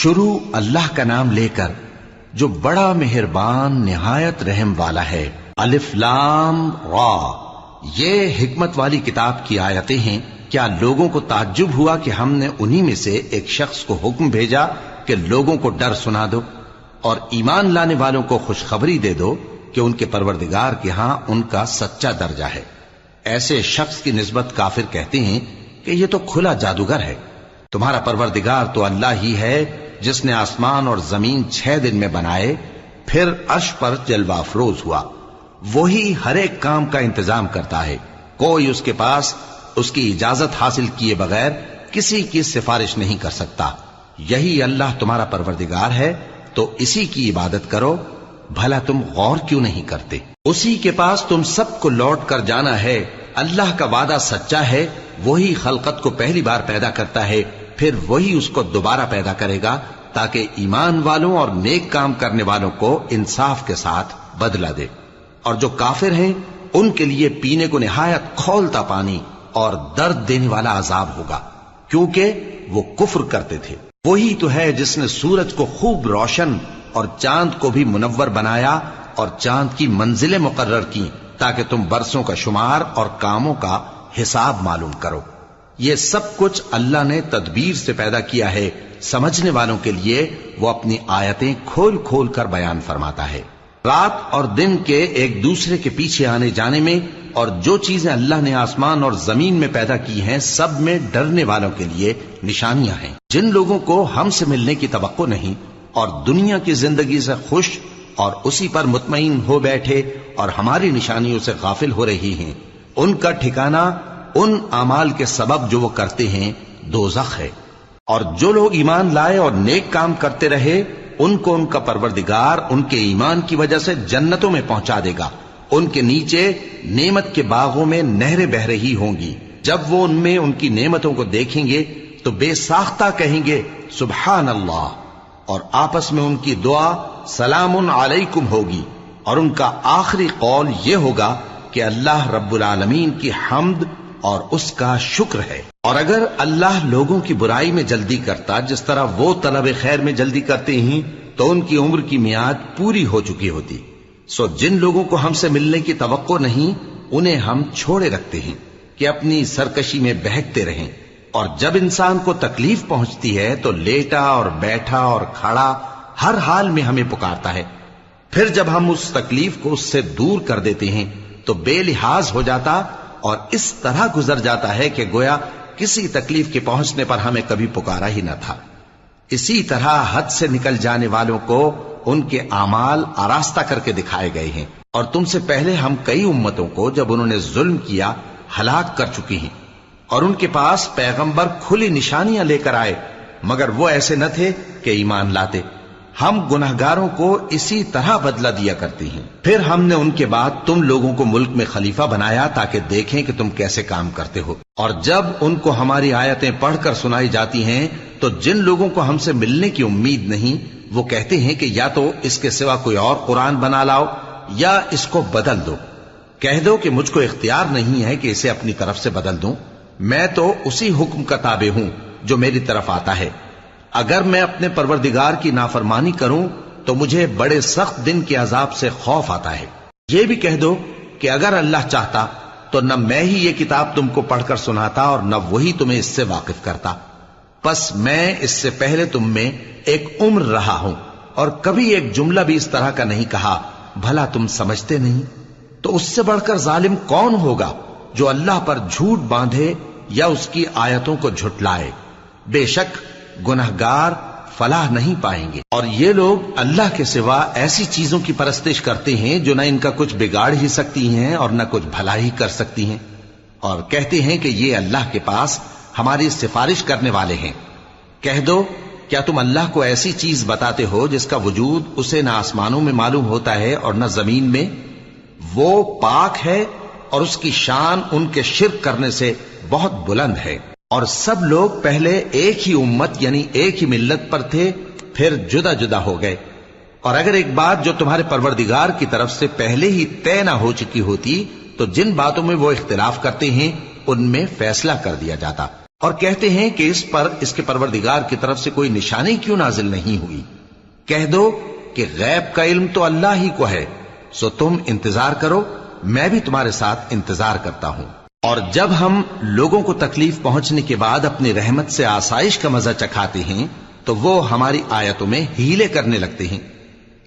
شروع اللہ کا نام لے کر جو بڑا مہربان نہایت رحم والا ہے۔ الف لام را، یہ حکمت والی کتاب کی آیتیں ہیں۔ کیا لوگوں کو تعجب ہوا کہ ہم نے انہی میں سے ایک شخص کو حکم بھیجا کہ لوگوں کو ڈر سنا دو اور ایمان لانے والوں کو خوشخبری دے دو کہ ان کے پروردگار کے ہاں ان کا سچا درجہ ہے۔ ایسے شخص کی نسبت کافر کہتے ہیں کہ یہ تو کھلا جادوگر ہے۔ تمہارا پروردگار تو اللہ ہی ہے جس نے آسمان اور زمین 6 دن میں بنائے، پھر عرش پر جلوہ افروز ہوا۔ وہی ہر ایک کام کا انتظام کرتا ہے، کوئی اس کے پاس اس کی اجازت حاصل کیے بغیر کسی کی سفارش نہیں کر سکتا۔ یہی اللہ تمہارا پروردگار ہے تو اسی کی عبادت کرو، بھلا تم غور کیوں نہیں کرتے؟ اسی کے پاس تم سب کو لوٹ کر جانا ہے۔ اللہ کا وعدہ سچا ہے، وہی خلقت کو پہلی بار پیدا کرتا ہے، پھر وہی اس کو دوبارہ پیدا کرے گا تاکہ ایمان والوں اور نیک کام کرنے والوں کو انصاف کے ساتھ بدلہ دے۔ اور جو کافر ہیں ان کے لیے پینے کو نہایت کھولتا پانی اور درد دینے والا عذاب ہوگا، کیونکہ وہ کفر کرتے تھے۔ وہی تو ہے جس نے سورج کو خوب روشن اور چاند کو بھی منور بنایا اور چاند کی منزلیں مقرر کی تاکہ تم برسوں کا شمار اور کاموں کا حساب معلوم کرو۔ یہ سب کچھ اللہ نے تدبیر سے پیدا کیا ہے، سمجھنے والوں کے لیے وہ اپنی آیتیں کھول کھول کر بیان فرماتا ہے۔ رات اور دن کے ایک دوسرے کے پیچھے آنے جانے میں اور جو چیزیں اللہ نے آسمان اور زمین میں پیدا کی ہیں سب میں ڈرنے والوں کے لیے نشانیاں ہیں۔ جن لوگوں کو ہم سے ملنے کی توقع نہیں اور دنیا کی زندگی سے خوش اور اسی پر مطمئن ہو بیٹھے اور ہماری نشانیوں سے غافل ہو رہی ہیں، ان کا ٹھکانہ ان اعمال کے سبب جو وہ کرتے ہیں دوزخ ہے۔ اور جو لوگ ایمان لائے اور نیک کام کرتے رہے ان کو ان کا پروردگار ان کے ایمان کی وجہ سے جنتوں میں پہنچا دے گا، ان کے نیچے نعمت کے باغوں میں نہریں بہ رہی ہوں گی۔ جب وہ ان میں ان کی نعمتوں کو دیکھیں گے تو بے ساختہ کہیں گے سبحان اللہ، اور آپس میں ان کی دعا سلام علیکم ہوگی، اور ان کا آخری قول یہ ہوگا کہ اللہ رب العالمین کی حمد اور اس کا شکر ہے۔ اور اگر اللہ لوگوں کی برائی میں جلدی کرتا جس طرح وہ طلب خیر میں جلدی کرتے ہیں تو ان کی عمر کی میعاد پوری ہو چکی ہوتی۔ سو جن لوگوں کو ہم سے ملنے کی توقع نہیں انہیں ہم چھوڑے رکھتے ہیں کہ اپنی سرکشی میں بہکتے رہیں، اور جب انسان کو تکلیف پہنچتی ہے تو لیٹا اور بیٹھا اور کھڑا ہر حال میں ہمیں پکارتا ہے، پھر جب ہم اس تکلیف کو اس سے دور کر دیتے ہیں تو بے لحاظ ہو جاتا اور اس طرح گزر جاتا ہے کہ گویا کسی تکلیف کے پہنچنے پر ہمیں کبھی پکارا ہی نہ تھا۔ اسی طرح حد سے نکل جانے والوں کو ان کے اعمال آراستہ کر کے دکھائے گئے ہیں، اور تم سے پہلے ہم کئی امتوں کو جب انہوں نے ظلم کیا ہلاک کر چکی ہیں، اور ان کے پاس پیغمبر کھلی نشانیاں لے کر آئے مگر وہ ایسے نہ تھے کہ ایمان لاتے۔ ہم گناہگاروں کو اسی طرح بدلہ دیا کرتے ہیں۔ پھر ہم نے ان کے بعد تم لوگوں کو ملک میں خلیفہ بنایا تاکہ دیکھیں کہ تم کیسے کام کرتے ہو، اور جب ان کو ہماری آیتیں پڑھ کر سنائی جاتی ہیں تو جن لوگوں کو ہم سے ملنے کی امید نہیں وہ کہتے ہیں کہ یا تو اس کے سوا کوئی اور قرآن بنا لاؤ یا اس کو بدل دو۔ کہہ دو کہ مجھ کو اختیار نہیں ہے کہ اسے اپنی طرف سے بدل دوں، میں تو اسی حکم کا تابع ہوں جو میری طرف آتا ہے۔ اگر میں اپنے پروردگار کی نافرمانی کروں تو مجھے بڑے سخت دن کے عذاب سے خوف آتا ہے۔ یہ بھی کہہ دو کہ اگر اللہ چاہتا تو نہ میں ہی یہ کتاب تم کو پڑھ کر سناتا اور نہ وہی تمہیں اس سے واقف کرتا، پس میں اس سے پہلے تم میں ایک عمر رہا ہوں اور کبھی ایک جملہ بھی اس طرح کا نہیں کہا، بھلا تم سمجھتے نہیں؟ تو اس سے بڑھ کر ظالم کون ہوگا جو اللہ پر جھوٹ باندھے یا اس کی آیتوں کو جھٹلائے؟ بے شک گناہگار فلاح نہیں پائیں گے۔ اور یہ لوگ اللہ کے سوا ایسی چیزوں کی پرستش کرتے ہیں جو نہ ان کا کچھ بگاڑ ہی سکتی ہیں اور نہ کچھ بھلا ہی کر سکتی ہیں، اور کہتے ہیں کہ یہ اللہ کے پاس ہماری سفارش کرنے والے ہیں۔ کہہ دو کیا تم اللہ کو ایسی چیز بتاتے ہو جس کا وجود اسے نہ آسمانوں میں معلوم ہوتا ہے اور نہ زمین میں؟ وہ پاک ہے اور اس کی شان ان کے شرک کرنے سے بہت بلند ہے۔ اور سب لوگ پہلے ایک ہی امت یعنی ایک ہی ملت پر تھے، پھر جدا جدا ہو گئے، اور اگر ایک بات جو تمہارے پروردگار کی طرف سے پہلے ہی طے نہ ہو چکی ہوتی تو جن باتوں میں وہ اختلاف کرتے ہیں ان میں فیصلہ کر دیا جاتا۔ اور کہتے ہیں کہ اس پر اس کے پروردگار کی طرف سے کوئی نشانی کیوں نازل نہیں ہوئی؟ کہہ دو کہ غیب کا علم تو اللہ ہی کو ہے، سو تم انتظار کرو، میں بھی تمہارے ساتھ انتظار کرتا ہوں۔ اور جب ہم لوگوں کو تکلیف پہنچنے کے بعد اپنی رحمت سے آسائش کا مزہ چکھاتے ہیں تو وہ ہماری آیتوں میں ہیلے کرنے لگتے ہیں۔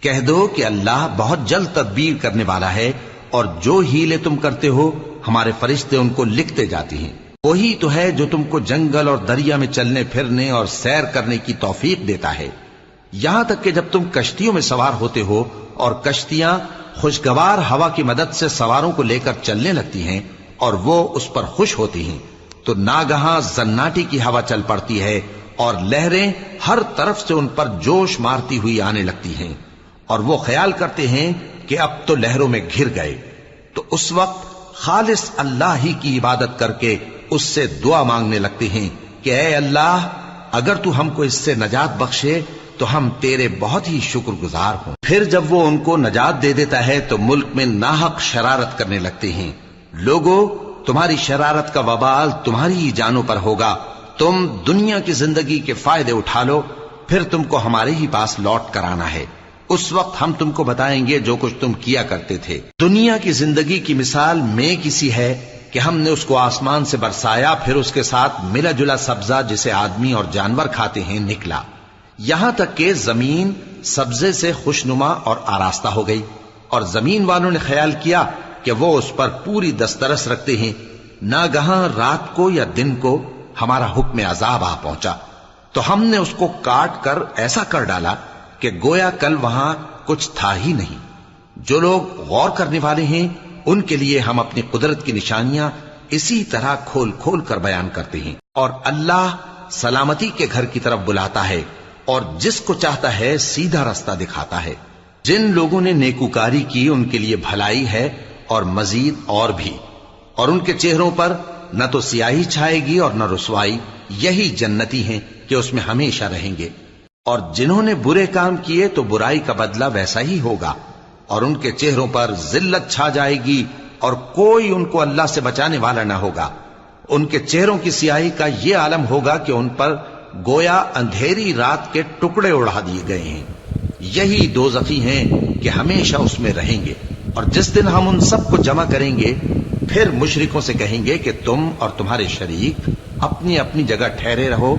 کہہ دو کہ اللہ بہت جلد تدبیر کرنے والا ہے، اور جو ہیلے تم کرتے ہو ہمارے فرشتے ان کو لکھتے جاتے ہیں۔ وہی تو ہے جو تم کو جنگل اور دریا میں چلنے پھرنے اور سیر کرنے کی توفیق دیتا ہے، یہاں تک کہ جب تم کشتیوں میں سوار ہوتے ہو اور کشتیاں خوشگوار ہوا کی مدد سے سواروں کو لے کر چلنے لگتی ہیں اور وہ اس پر خوش ہوتی ہیں، تو ناگہاں زناٹی کی ہوا چل پڑتی ہے اور لہریں ہر طرف سے ان پر جوش مارتی ہوئی آنے لگتی ہیں، اور وہ خیال کرتے ہیں کہ اب تو لہروں میں گر گئے، تو اس وقت خالص اللہ ہی کی عبادت کر کے اس سے دعا مانگنے لگتے ہیں کہ اے اللہ، اگر تو ہم کو اس سے نجات بخشے تو ہم تیرے بہت ہی شکر گزار ہوں۔ پھر جب وہ ان کو نجات دے دیتا ہے تو ملک میں ناحق شرارت کرنے لگتے ہیں۔ لوگو، تمہاری شرارت کا وبال تمہاری ہی جانوں پر ہوگا، تم دنیا کی زندگی کے فائدے اٹھا لو، پھر تم کو ہمارے ہی پاس لوٹ کر آنا ہے، اس وقت ہم تم کو بتائیں گے جو کچھ تم کیا کرتے تھے۔ دنیا کی زندگی کی مثال میں کسی ہے کہ ہم نے اس کو آسمان سے برسایا، پھر اس کے ساتھ ملا جلا سبزہ جسے آدمی اور جانور کھاتے ہیں نکلا، یہاں تک کہ زمین سبزے سے خوشنما اور آراستہ ہو گئی، اور زمین والوں نے خیال کیا کہ وہ اس پر پوری دسترس رکھتے ہیں۔ ناگہاں رات کو یا دن کو ہمارا حکم عذاب آ پہنچا تو ہم نے اس کو کاٹ کر ایسا کر ڈالا کہ گویا کل وہاں کچھ تھا ہی نہیں۔ جو لوگ غور کرنے والے ہیں ان کے لیے ہم اپنی قدرت کی نشانیاں اسی طرح کھول کھول کر بیان کرتے ہیں۔ اور اللہ سلامتی کے گھر کی طرف بلاتا ہے اور جس کو چاہتا ہے سیدھا رستہ دکھاتا ہے۔ جن لوگوں نے نیکوکاری کی ان کے لیے بھلائی ہے اور مزید اور بھی، اور ان کے چہروں پر نہ تو سیاہی چھائے گی اور نہ رسوائی، یہی جنتی ہیں کہ اس میں ہمیشہ رہیں گے۔ اور جنہوں نے برے کام کیے تو برائی کا بدلہ ویسا ہی ہوگا، اور ان کے چہروں پر ذلت چھا جائے گی اور کوئی ان کو اللہ سے بچانے والا نہ ہوگا۔ ان کے چہروں کی سیاہی کا یہ عالم ہوگا کہ ان پر گویا اندھیری رات کے ٹکڑے اڑا دیے گئے ہیں۔ یہی دوزخی ہیں کہ ہمیشہ اس میں رہیں گے۔ اور جس دن ہم ان سب کو جمع کریں گے پھر مشرکوں سے کہیں گے کہ تم اور تمہارے شریک اپنی اپنی جگہ ٹھہرے رہو،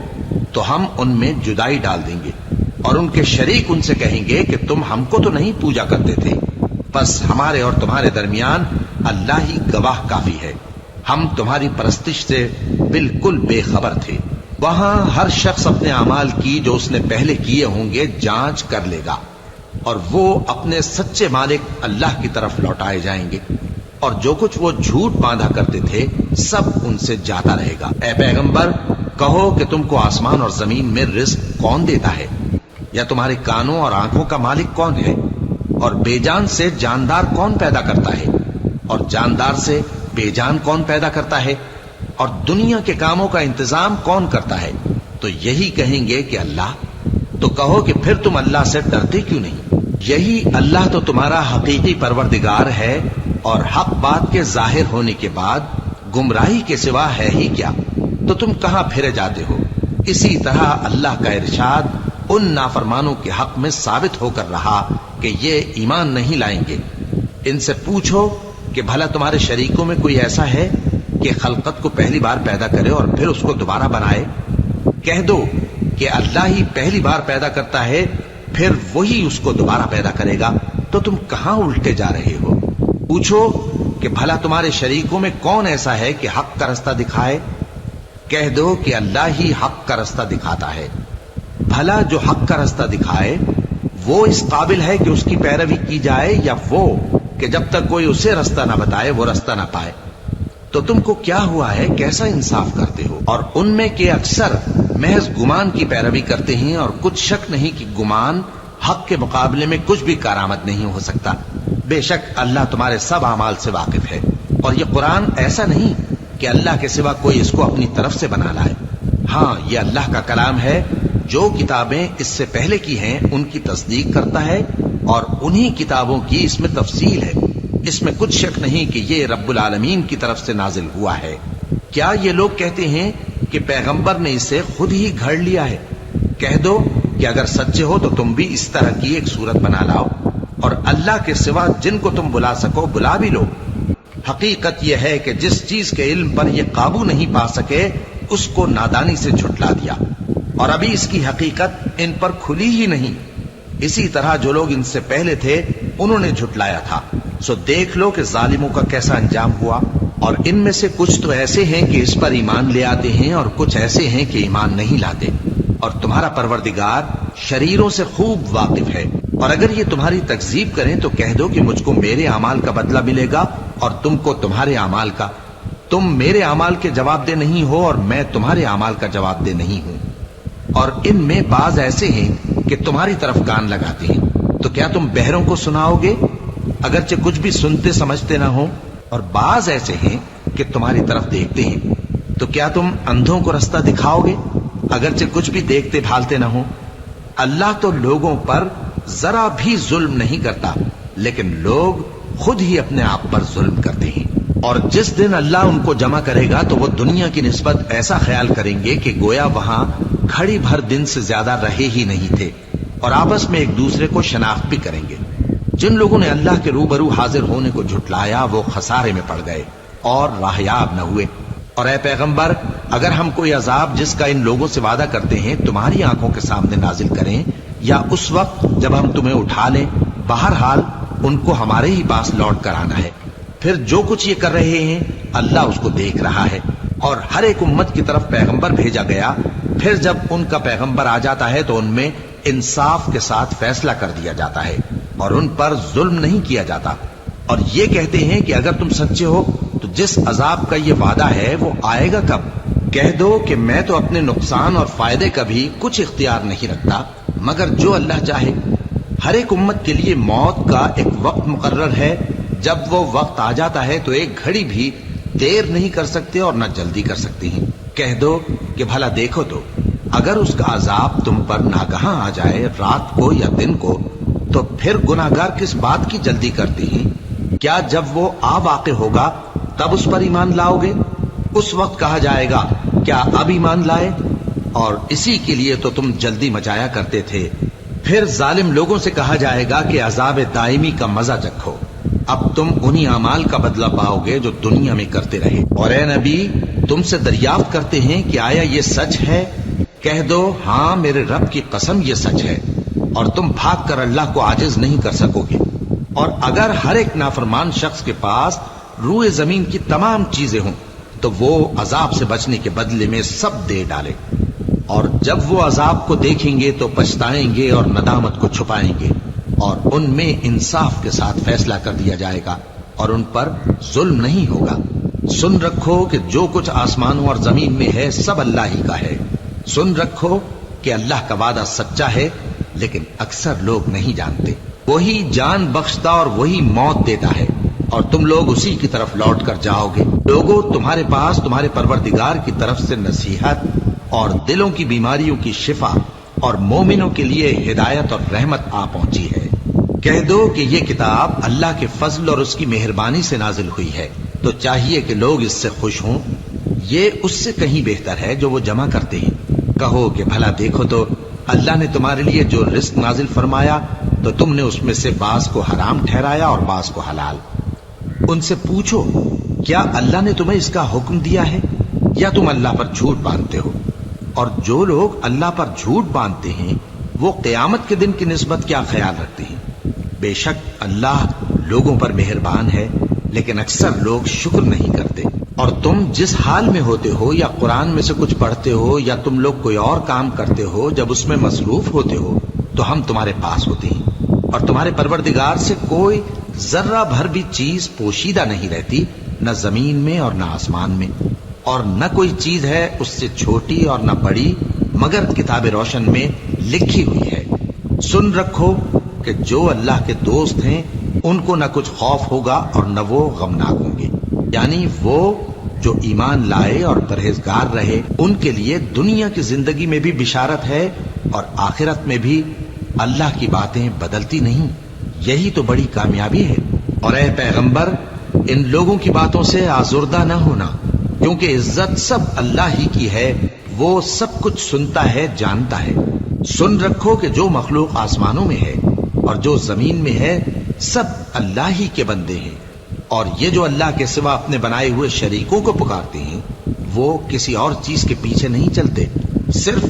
تو ہم ان میں جدائی ڈال دیں گے، اور ان کے شریک ان سے کہیں گے کہ تم ہم کو تو نہیں پوجا کرتے تھے، بس ہمارے اور تمہارے درمیان اللہ ہی گواہ کافی ہے، ہم تمہاری پرستش سے بالکل بے خبر تھے۔ وہاں ہر شخص اپنے اعمال کی جو اس نے پہلے کیے ہوں گے جانچ کر لے گا، اور وہ اپنے سچے مالک اللہ کی طرف لوٹائے جائیں گے، اور جو کچھ وہ جھوٹ باندھا کرتے تھے سب ان سے جاتا رہے گا۔ اے پیغمبر، کہو کہ تم کو آسمان اور زمین میں رزق کون دیتا ہے، یا تمہارے کانوں اور آنکھوں کا مالک کون ہے، اور بے جان سے جاندار کون پیدا کرتا ہے، اور جاندار سے بے جان کون پیدا کرتا ہے، اور دنیا کے کاموں کا انتظام کون کرتا ہے؟ تو یہی کہیں گے کہ اللہ۔ تو کہو کہ پھر تم اللہ سے ڈرتے کیوں نہیں؟ یہی اللہ تو تمہارا حقیقی پروردگار ہے، اور حق بات کے ظاہر ہونے کے بعد گمراہی کے سوا ہے ہی کیا؟ تو تم کہاں پھرے جاتے ہو؟ اسی طرح اللہ کا ارشاد ان نافرمانوں کے حق میں ثابت ہو کر رہا کہ یہ ایمان نہیں لائیں گے۔ ان سے پوچھو کہ بھلا تمہارے شریکوں میں کوئی ایسا ہے کہ خلقت کو پہلی بار پیدا کرے اور پھر اس کو دوبارہ بنائے؟ کہہ دو کہ اللہ ہی پہلی بار پیدا کرتا ہے، پھر وہی اس کو دوبارہ پیدا کرے گا، تو تم کہاں الٹے جا رہے ہو؟ پوچھو کہ بھلا تمہارے شریکوں میں کون ایسا ہے کہ حق کا رستہ دکھائے؟ کہہ دو کہ اللہ ہی حق کا رستہ دکھاتا ہے۔ بھلا جو حق کا رستہ دکھائے وہ اس قابل ہے کہ اس کی پیروی کی جائے، یا وہ کہ جب تک کوئی اسے رستہ نہ بتائے وہ رستہ نہ پائے؟ تو تم کو کیا ہوا ہے، کیسا انصاف کرتے ہو؟ اور ان میں کے اکثر محض گمان کی پیروی کرتے ہیں، اور کچھ شک نہیں کہ گمان حق کے مقابلے میں کچھ بھی کارآمد نہیں ہو سکتا۔ بے شک اللہ تمہارے سب اعمال سے واقف ہے، اور یہ قرآن ایسا نہیں کہ اللہ کے سوا کوئی اس کو اپنی طرف سے بنا لائے۔ ہاں، یہ اللہ کا کلام ہے، جو کتابیں اس سے پہلے کی ہیں ان کی تصدیق کرتا ہے، اور انہی کتابوں کی اس میں تفصیل ہے۔ اس میں کچھ شک نہیں کہ یہ رب العالمین کی طرف سے نازل ہوا ہے۔ کیا یہ لوگ کہتے ہیں کہ پیغمبر نے اسے خود ہی گھڑ لیا ہے۔ کہہ دو کہ اگر سچے ہو تو تم بھی اس طرح کی ایک صورت بنا لاؤ اور اللہ کے سوا جن کو تم بلا سکو بلا بھی لو۔ حقیقت یہ ہے کہ جس چیز کے علم پر یہ قابو نہیں پا سکے اس کو نادانی سے جھٹلا دیا، اور ابھی اس کی حقیقت ان پر کھلی ہی نہیں۔ اسی طرح جو لوگ ان سے پہلے تھے انہوں نے جھٹلایا تھا، سو دیکھ لو کہ ظالموں کا کیسا انجام ہوا۔ اور ان میں سے کچھ تو ایسے ہیں کہ اس پر ایمان لے آتے ہیں اور کچھ ایسے ہیں کہ ایمان نہیں لاتے، اور تمہارا پروردگار شریروں سے خوب واقف ہے۔ اور اگر یہ تمہاری تکذیب کریں تو کہہ دو کہ مجھ کو میرے اعمال کا بدلہ ملے گا اور تم کو تمہارے اعمال کا۔ تم میرے اعمال کے جواب دہ نہیں ہو اور میں تمہارے اعمال کا جواب دہ نہیں ہوں۔ اور ان میں بعض ایسے ہیں کہ تمہاری طرف کان لگاتے ہیں، تو کیا تم بہروں کو سناؤ گے اگرچہ کچھ بھی سنتے سمجھتے نہ ہو؟ اور بعض ایسے ہیں کہ تمہاری طرف دیکھتے ہیں، تو کیا تم اندھوں کو رستہ دکھاؤ گے اگرچہ کچھ بھی دیکھتے بھالتے نہ ہو؟ اللہ تو لوگوں پر ذرا بھی ظلم نہیں کرتا، لیکن لوگ خود ہی اپنے آپ پر ظلم کرتے ہیں۔ اور جس دن اللہ ان کو جمع کرے گا تو وہ دنیا کی نسبت ایسا خیال کریں گے کہ گویا وہاں گھڑی بھر دن سے زیادہ رہے ہی نہیں تھے، اور آپس میں ایک دوسرے کو شناخت بھی کریں گے۔ جن لوگوں نے اللہ کے روبرو حاضر ہونے کو جھٹلایا وہ خسارے میں پڑ گئے اور راہیاب نہ ہوئے۔ اور اے پیغمبر، اگر ہم کوئی عذاب جس کا ان لوگوں سے وعدہ کرتے ہیں تمہاری آنکھوں کے سامنے نازل کریں یا اس وقت جب ہم تمہیں اٹھا لیں، بہرحال ان کو ہمارے ہی پاس لوٹ کر آنا ہے۔ پھر جو کچھ یہ کر رہے ہیں اللہ اس کو دیکھ رہا ہے۔ اور ہر ایک امت کی طرف پیغمبر بھیجا گیا، پھر جب ان کا پیغمبر آ جاتا ہے تو ان میں انصاف کے ساتھ فیصلہ کر دیا جاتا ہے اور ان پر ظلم نہیں کیا جاتا۔ اور یہ کہتے ہیں کہ اگر تم سچے ہو تو جس عذاب کا یہ وعدہ ہے وہ آئے گا کب؟ کہہ دو کہ میں تو اپنے نقصان اور فائدے کا بھی کچھ اختیار نہیں رکھتا مگر جو اللہ چاہے۔ ہر ایک امت کے لیے موت کا ایک وقت مقرر ہے، جب وہ وقت آ جاتا ہے تو ایک گھڑی بھی دیر نہیں کر سکتے اور نہ جلدی کر سکتے ہیں۔ کہہ دو کہ بھلا دیکھو تو اگر اس کا عذاب تم پر ناگہاں آ جائے رات کو یا دن کو تو پھر گناہگار کس بات کی جلدی کرتے ہیں؟ کیا جب وہ آ واقع ہوگا تب اس پر ایمان لاؤ گے؟ اس وقت کہا جائے گا کیا اب ایمان لائے؟ اور اسی کے لیے تو تم جلدی مچایا کرتے تھے۔ پھر ظالم لوگوں سے کہا جائے گا کہ عذاب دائمی کا مزہ چکھو، اب تم انہی اعمال کا بدلہ پاؤ گے جو دنیا میں کرتے رہے۔ اور اے نبی، تم سے دریافت کرتے ہیں کہ آیا یہ سچ ہے؟ کہہ دو ہاں میرے رب کی قسم یہ سچ ہے، اور تم بھاگ کر اللہ کو عاجز نہیں کر سکو گے۔ اور اگر ہر ایک نافرمان شخص کے پاس روئے زمین کی تمام چیزیں ہوں تو وہ عذاب سے بچنے کے بدلے میں سب دے ڈالے، اور جب وہ عذاب کو دیکھیں گے تو پچھتائیں گے اور ندامت کو چھپائیں گے، اور ان میں انصاف کے ساتھ فیصلہ کر دیا جائے گا اور ان پر ظلم نہیں ہوگا۔ سن رکھو کہ جو کچھ آسمانوں اور زمین میں ہے سب اللہ ہی کا ہے۔ سن رکھو کہ اللہ کا وعدہ سچا ہے، لیکن اکثر لوگ نہیں جانتے۔ وہی جان بخشتا اور وہی موت دیتا ہے، اور تم لوگ اسی کی طرف لوٹ کر جاؤ گے۔ لوگوں، تمہارے پاس تمہارے پروردگار کی طرف سے نصیحت اور دلوں کی بیماریوں کی شفا اور مومنوں کے لیے ہدایت اور رحمت آ پہنچی ہے۔ کہہ دو کہ یہ کتاب اللہ کے فضل اور اس کی مہربانی سے نازل ہوئی ہے، تو چاہیے کہ لوگ اس سے خوش ہوں۔ یہ اس سے کہیں بہتر ہے جو وہ جمع کرتے ہیں۔ کہو کہ بھلا دیکھو تو اللہ نے تمہارے لیے جو رزق نازل فرمایا تو تم نے اس میں سے بعض کو حرام ٹھہرایا اور بعض کو حلال۔ ان سے پوچھو کیا اللہ نے تمہیں اس کا حکم دیا ہے یا تم اللہ پر جھوٹ باندھتے ہو؟ اور جو لوگ اللہ پر جھوٹ باندھتے ہیں وہ قیامت کے دن کی نسبت کیا خیال رکھتے ہیں؟ بے شک اللہ لوگوں پر مہربان ہے، لیکن اکثر لوگ شکر نہیں کرتے۔ اور تم جس حال میں ہوتے ہو یا قرآن میں سے کچھ پڑھتے ہو یا تم لوگ کوئی اور کام کرتے ہو، جب اس میں مصروف ہوتے ہو تو ہم تمہارے پاس ہوتے ہیں، اور تمہارے پروردگار سے کوئی ذرہ بھر بھی چیز پوشیدہ نہیں رہتی، نہ زمین میں اور نہ آسمان میں، اور نہ کوئی چیز ہے اس سے چھوٹی اور نہ بڑی مگر کتاب روشن میں لکھی ہوئی ہے۔ سن رکھو کہ جو اللہ کے دوست ہیں ان کو نہ کچھ خوف ہوگا اور نہ وہ غمناک ہوں گے، یعنی وہ جو ایمان لائے اور پرہیزگار رہے ان کے لیے دنیا کی زندگی میں بھی بشارت ہے اور آخرت میں بھی۔ اللہ کی باتیں بدلتی نہیں، یہی تو بڑی کامیابی ہے۔ اور اے پیغمبر، ان لوگوں کی باتوں سے آزردہ نہ ہونا، کیونکہ عزت سب اللہ ہی کی ہے، وہ سب کچھ سنتا ہے، جانتا ہے۔ سن رکھو کہ جو مخلوق آسمانوں میں ہے اور جو زمین میں ہے سب اللہ ہی کے بندے ہیں، اور یہ جو اللہ کے سوا اپنے بنائے ہوئے شریکوں کو پکارتے ہیں وہ کسی اور چیز کے پیچھے نہیں چلتے، صرف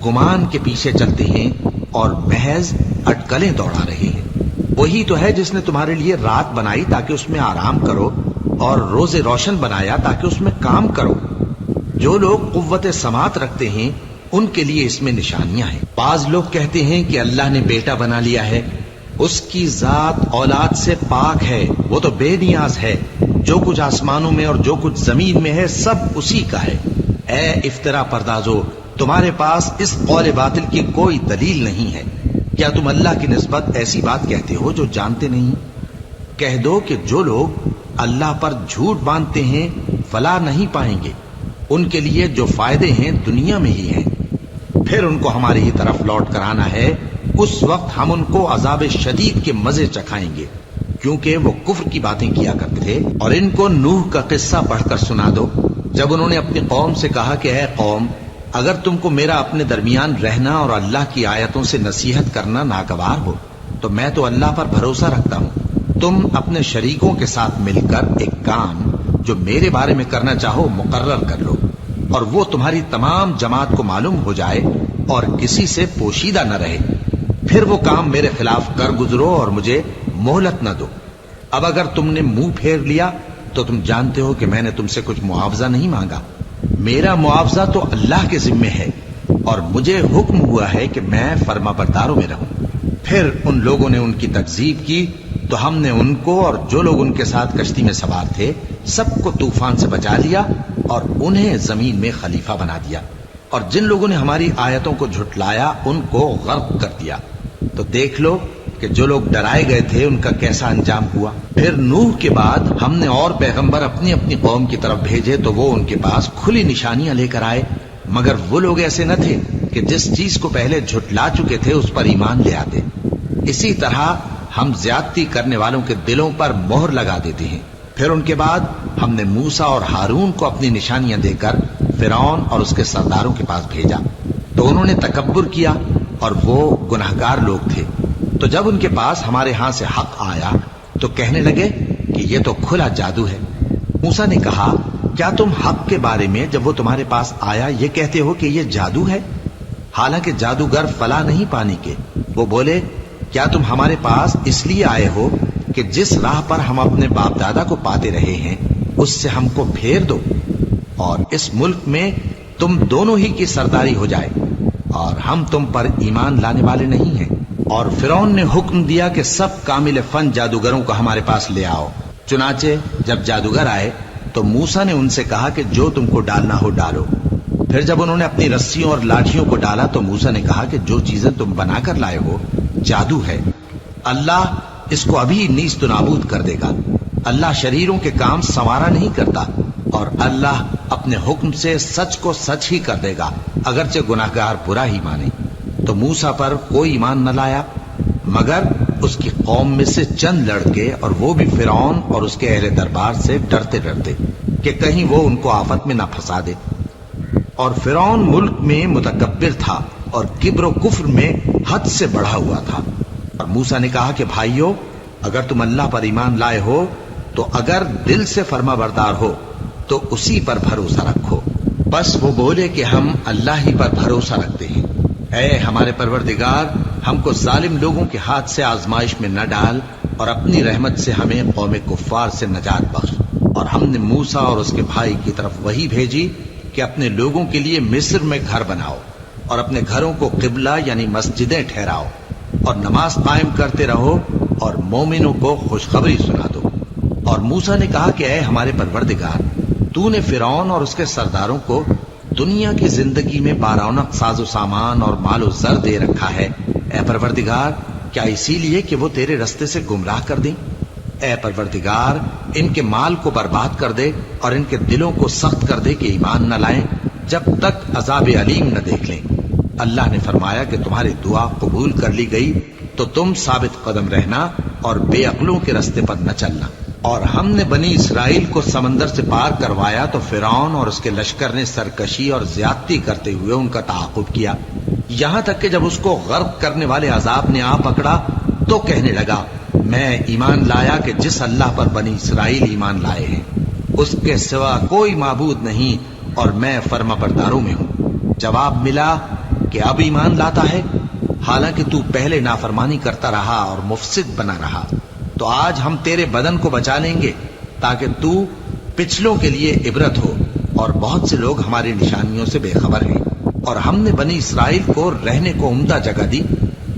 گمان کے پیچھے چلتے ہیں اور محض اٹکلیں دوڑا رہے ہیں۔ وہی تو ہے جس نے تمہارے لیے رات بنائی تاکہ اس میں آرام کرو، اور روز روشن بنایا تاکہ اس میں کام کرو۔ جو لوگ قوت سماعت رکھتے ہیں ان کے لیے اس میں نشانیاں ہیں۔ بعض لوگ کہتے ہیں کہ اللہ نے بیٹا بنا لیا ہے، اس کی ذات اولاد سے پاک ہے، وہ تو بے نیاز ہے، جو کچھ آسمانوں میں اور جو کچھ زمین میں ہے سب اسی کا ہے۔ اے افطرا پردازو، تمہارے پاس اس قول باطل کی کوئی دلیل نہیں ہے۔ کیا تم اللہ کی نسبت ایسی بات کہتے ہو جو جانتے نہیں؟ کہہ دو کہ جو لوگ اللہ پر جھوٹ باندھتے ہیں فلاح نہیں پائیں گے، ان کے لیے جو فائدے ہیں دنیا میں ہی ہیں، پھر ان کو ہماری ہی طرف لوٹ کر آنا ہے، اس وقت ہم ان کو عذاب شدید کے مزے چکھائیں گے، کیونکہ وہ کفر کی باتیں کیا کرتے تھے۔ اور ان کو نوح کا قصہ پڑھ کر سنا دو، جب انہوں نے اپنی قوم سے کہا کہ اے قوم، اگر تم کو میرا اپنے درمیان رہنا اور اللہ کی آیتوں سے نصیحت کرنا ناگوار ہو تو میں تو اللہ پر بھروسہ رکھتا ہوں، تم اپنے شریکوں کے ساتھ مل کر ایک کام جو میرے بارے میں کرنا چاہو مقرر کر لو، اور وہ تمہاری تمام جماعت کو معلوم ہو جائے اور کسی سے پوشیدہ نہ رہے، پھر وہ کام میرے خلاف کر گزرو اور مجھے مہلت نہ دو۔ اب اگر تم نے منہ پھیر لیا تو تم جانتے ہو کہ میں نے تم سے کچھ معاوضہ نہیں مانگا، میرا معاوضہ تو اللہ کے ذمے ہے، اور مجھے حکم ہوا ہے کہ میں فرما برداروں میں رہوں۔ پھر ان لوگوں نے ان کی تکذیب کی تو ہم نے ان کو اور جو لوگ ان کے ساتھ کشتی میں سوار تھے سب کو طوفان سے بچا لیا اور انہیں زمین میں خلیفہ بنا دیا، اور جن لوگوں نے ہماری آیتوں کو جھٹلایا ان کو غرق کر دیا۔ تو دیکھ لو کہ جو لوگ ڈرائے گئے تھے ان کا کیسا انجام ہوا۔ پھر نوح کے بعد ہم نے اور پیغمبر اپنی اپنی قوم کی طرف بھیجے تو وہ ان کے پاس کھلی نشانیاں لے کر آئے، مگر وہ لوگ ایسے نہ تھے کہ جس چیز کو پہلے جھٹلا چکے تھے اس پر ایمان لے آتے۔ اسی طرح ہم زیادتی کرنے والوں کے دلوں پر مہر لگا دیتے ہیں۔ پھر ان کے بعد ہم نے موسیٰ اور ہارون کو اپنی نشانیاں دے کر فرعون اور اس کے سرداروں کے پاس بھیجا، تو انہوں نے تکبر کیا اور وہ گناہگار لوگ تھے۔ تو جب ان کے پاس ہمارے ہاں سے حق آیا تو کہنے لگے کہ یہ تو کھلا جادو ہے۔ موسیٰ نے کہا، کیا تم حق کے بارے میں جب وہ تمہارے پاس آیا یہ کہتے ہو کہ یہ جادو ہے؟ حالانکہ جادوگر فلاح نہیں پانے کے۔ وہ بولے، کیا تم ہمارے پاس اس لیے آئے ہو کہ جس راہ پر ہم اپنے باپ دادا کو پاتے رہے ہیں اس سے ہم کو پھیر دو، اور اس ملک میں تم دونوں ہی کی سرداری ہو جائے، اور ہم تم پر ایمان لانے والے نہیں ہیں۔ اور فرعون نے حکم دیا کہ سب کامل فن جادوگروں کو ہمارے پاس لے آؤ۔ چنانچہ جب جادوگر آئے تو موسیٰ نے ان سے کہا کہ جو تم کو ڈالنا ہو ڈالو۔ پھر جب انہوں نے اپنی رسیوں اور لاٹھیوں کو ڈالا تو موسیٰ نے کہا کہ جو چیزیں تم بنا کر لائے ہو جادو ہے، اللہ اس کو ابھی نیست و نابود کر دے گا۔ اللہ شریروں کے کام سنوارا نہیں کرتا، اور اللہ اپنے حکم سے سچ کو سچ ہی کر دے گا، اگرچہ گناہگار برا ہی مانے۔ تو موسیٰ پر کوئی ایمان نہ لایا مگر اس کی قوم میں سے چند لڑکے، اور وہ بھی فرعون اور اس کے اہل دربار سے ڈرتے ڈرتے کہ کہیں وہ ان کو آفت میں نہ پھنسا دے۔ اور فرعون ملک میں متکبر تھا اور کبر و کفر میں حد سے بڑھا ہوا تھا۔ اور موسیٰ نے کہا کہ بھائیو، اگر تم اللہ پر ایمان لائے ہو تو اگر دل سے فرما بردار ہو تو اسی پر بھروسہ رکھو۔ بس وہ بولے کہ ہم اللہ ہی پر بھروسہ رکھتے ہیں۔ اے ہمارے پروردگار، ہم کو ظالم لوگوں کے ہاتھ سے آزمائش میں نہ ڈال، اور اپنی رحمت سے ہمیں قوم کفار سے نجات بخش۔ اور ہم نے موسیٰ اور اس کے بھائی کی طرف وحی بھیجی کہ اپنے لوگوں کے لیے مصر میں گھر بناؤ، اور اپنے گھروں کو قبلہ یعنی مسجدیں ٹھہراؤ، اور نماز قائم کرتے رہو، اور مومنوں کو خوشخبری سنا دو۔ اور موسیٰ نے کہا کہ اے ہمارے پروردگار، تو نے فرعون اور اس کے سرداروں کو دنیا کی زندگی میں بارونق ساز و سامان اور مال و زر دے رکھا ہے، اے پروردگار کیا اسی لیے کہ وہ تیرے رستے سے گمراہ کر دیں؟ اے پروردگار ان کے مال کو برباد کر دے اور ان کے دلوں کو سخت کر دے کہ ایمان نہ لائیں جب تک عذاب علیم نہ دیکھ لیں۔ اللہ نے فرمایا کہ تمہاری دعا قبول کر لی گئی تو تم ثابت قدم رہنا اور بے عقلوں کے رستے پر نہ چلنا۔ اور ہم نے بنی اسرائیل کو سمندر سے پار کروایا تو فرعون اور اس کے لشکر نے سرکشی اور زیادتی کرتے ہوئے ان کا تعاقب کیا، یہاں تک کہ جب اس کو غرق کرنے والے عذاب نے آ پکڑا تو کہنے لگا میں ایمان لایا کہ جس اللہ پر بنی اسرائیل ایمان لائے ہیں اس کے سوا کوئی معبود نہیں اور میں فرما برداروں میں ہوں۔ جواب ملا کہ اب ایمان لاتا ہے، حالانکہ تو پہلے نافرمانی کرتا رہا اور مفسد بنا رہا، تو آج ہم تیرے بدن کو بچا لیں گے تاکہ تو پچھلوں کے لیے عبرت ہو، اور بہت سے لوگ ہماری نشانیوں سے بے خبر ہیں۔ اور ہم نے بنی اسرائیل کو رہنے کو عمدہ جگہ دی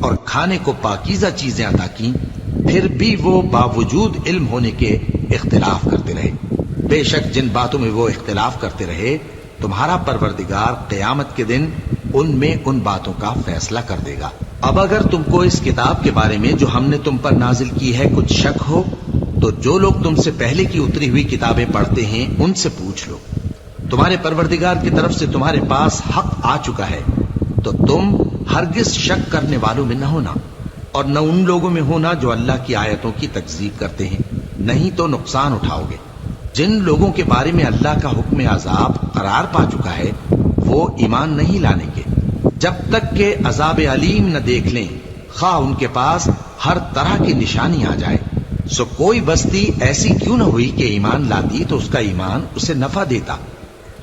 اور کھانے کو پاکیزہ چیزیں عطا کی، پھر بھی وہ باوجود علم ہونے کے اختلاف کرتے رہے۔ بے شک جن باتوں میں وہ اختلاف کرتے رہے تمہارا پروردگار قیامت کے دن ان میں ان باتوں کا فیصلہ کر دے گا۔ اب اگر تم کو اس کتاب کے بارے میں جو ہم نے تم پر نازل کی ہے کچھ شک ہو تو جو لوگ تم سے پہلے کی اتری ہوئی کتابیں پڑھتے ہیں ان سے پوچھ لو، تمہارے پروردگار کی طرف سے تمہارے پاس حق آ چکا ہے تو تم ہرگز شک کرنے والوں میں نہ ہونا، اور نہ ان لوگوں میں ہونا جو اللہ کی آیتوں کی تکذیب کرتے ہیں، نہیں تو نقصان اٹھاؤ گے۔ جن لوگوں کے بارے میں اللہ کا حکم عذاب قرار پا چکا ہے وہ ایمان نہیں لانے گے جب تک کہ عذاب علیم نہ دیکھ لیں، خواہ ان کے پاس ہر طرح کی نشانی آ جائے۔ سو کوئی بستی ایسی کیوں نہ ہوئی کہ ایمان لاتی تو اس کا ایمان اسے نفع دیتا۔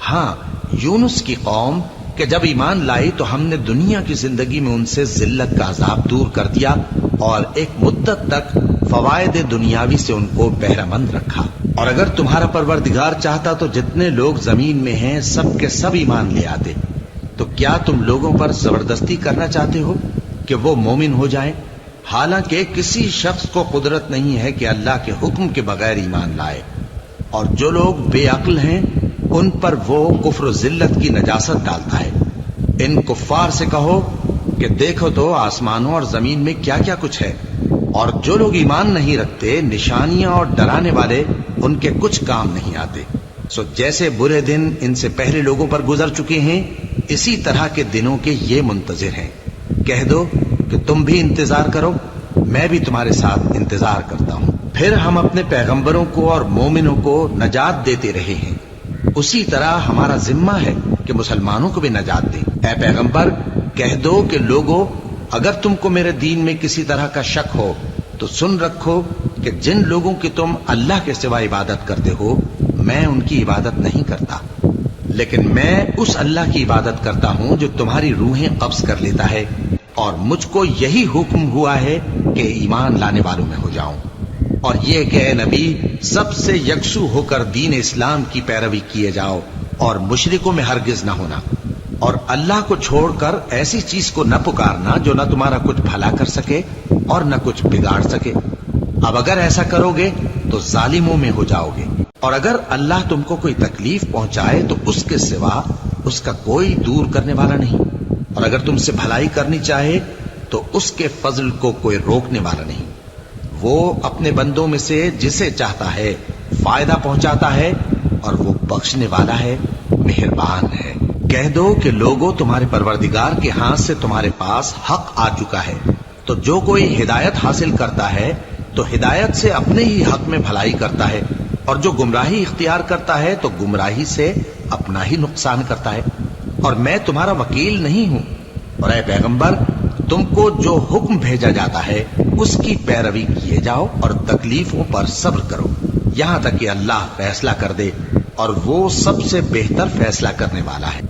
ہاں، یونس کی قوم کہ جب ایمان لائی تو ہم نے دنیا کی زندگی میں ان سے ذلت کا عذاب دور کر دیا اور ایک مدت تک فوائد دنیاوی سے ان کو بہرہ مند رکھا۔ اور اگر تمہارا پروردگار چاہتا تو جتنے لوگ زمین میں ہیں سب کے سب ایمان لے آتے، تو کیا تم لوگوں پر زبردستی کرنا چاہتے ہو کہ وہ مومن ہو جائیں؟ حالانکہ کسی شخص کو قدرت نہیں ہے کہ اللہ کے حکم کے بغیر ایمان لائے، اور جو لوگ بے عقل ہیں ان پر وہ کفر و ذلت کی نجاست ڈالتا ہے۔ ان کفار سے کہو کہ دیکھو تو آسمانوں اور زمین میں کیا کیا کچھ ہے، اور جو لوگ ایمان نہیں رکھتے نشانیاں اور ڈرانے والے ان کے کچھ کام نہیں آتے۔ سو جیسے برے دن ان سے پہلے لوگوں پر گزر چکے ہیں اسی طرح کے دنوں کے یہ منتظر ہیں۔ کہہ دو کہ تم بھی انتظار کرو، میں بھی تمہارے ساتھ انتظار کرتا ہوں۔ پھر ہم اپنے پیغمبروں کو اور مومنوں کو نجات دیتے رہے ہیں، اسی طرح ہمارا ذمہ ہے کہ مسلمانوں کو بھی نجات دیں۔ اے پیغمبر کہہ دو کہ لوگو اگر تم کو میرے دین میں کسی طرح کا شک ہو تو سن رکھو کہ جن لوگوں کی تم اللہ کے سوا عبادت کرتے ہو میں ان کی عبادت نہیں کرتا، لیکن میں اس اللہ کی عبادت کرتا ہوں جو تمہاری روحیں قبض کر لیتا ہے، اور مجھ کو یہی حکم ہوا ہے کہ ایمان لانے والوں میں ہو جاؤں، اور یہ کہ اے نبی سب سے یکسو ہو کر دین اسلام کی پیروی کیے جاؤ اور مشرکوں میں ہرگز نہ ہونا، اور اللہ کو چھوڑ کر ایسی چیز کو نہ پکارنا جو نہ تمہارا کچھ بھلا کر سکے اور نہ کچھ بگاڑ سکے۔ اب اگر ایسا کرو گے تو ظالموں میں ہو جاؤ گے، اور اگر اللہ تم کو کوئی تکلیف پہنچائے تو اس کے سوا اس کا کوئی دور کرنے والا نہیں، اور اگر تم سے بھلائی کرنی چاہے تو اس کے فضل کو کوئی روکنے والا نہیں۔ وہ اپنے بندوں میں سے جسے چاہتا ہے فائدہ پہنچاتا ہے، اور وہ بخشنے والا ہے، مہربان ہے۔ کہہ دو کہ لوگوں تمہارے پروردگار کے ہاتھ سے تمہارے پاس حق آ چکا ہے، تو جو کوئی ہدایت حاصل کرتا ہے تو ہدایت سے اپنے ہی حق میں بھلائی کرتا ہے، اور جو گمراہی اختیار کرتا ہے تو گمراہی سے اپنا ہی نقصان کرتا ہے، اور میں تمہارا وکیل نہیں ہوں۔ اور اے پیغمبر تم کو جو حکم بھیجا جاتا ہے اس کی پیروی کیے جاؤ اور تکلیفوں پر صبر کرو یہاں تک کہ اللہ فیصلہ کر دے، اور وہ سب سے بہتر فیصلہ کرنے والا ہے۔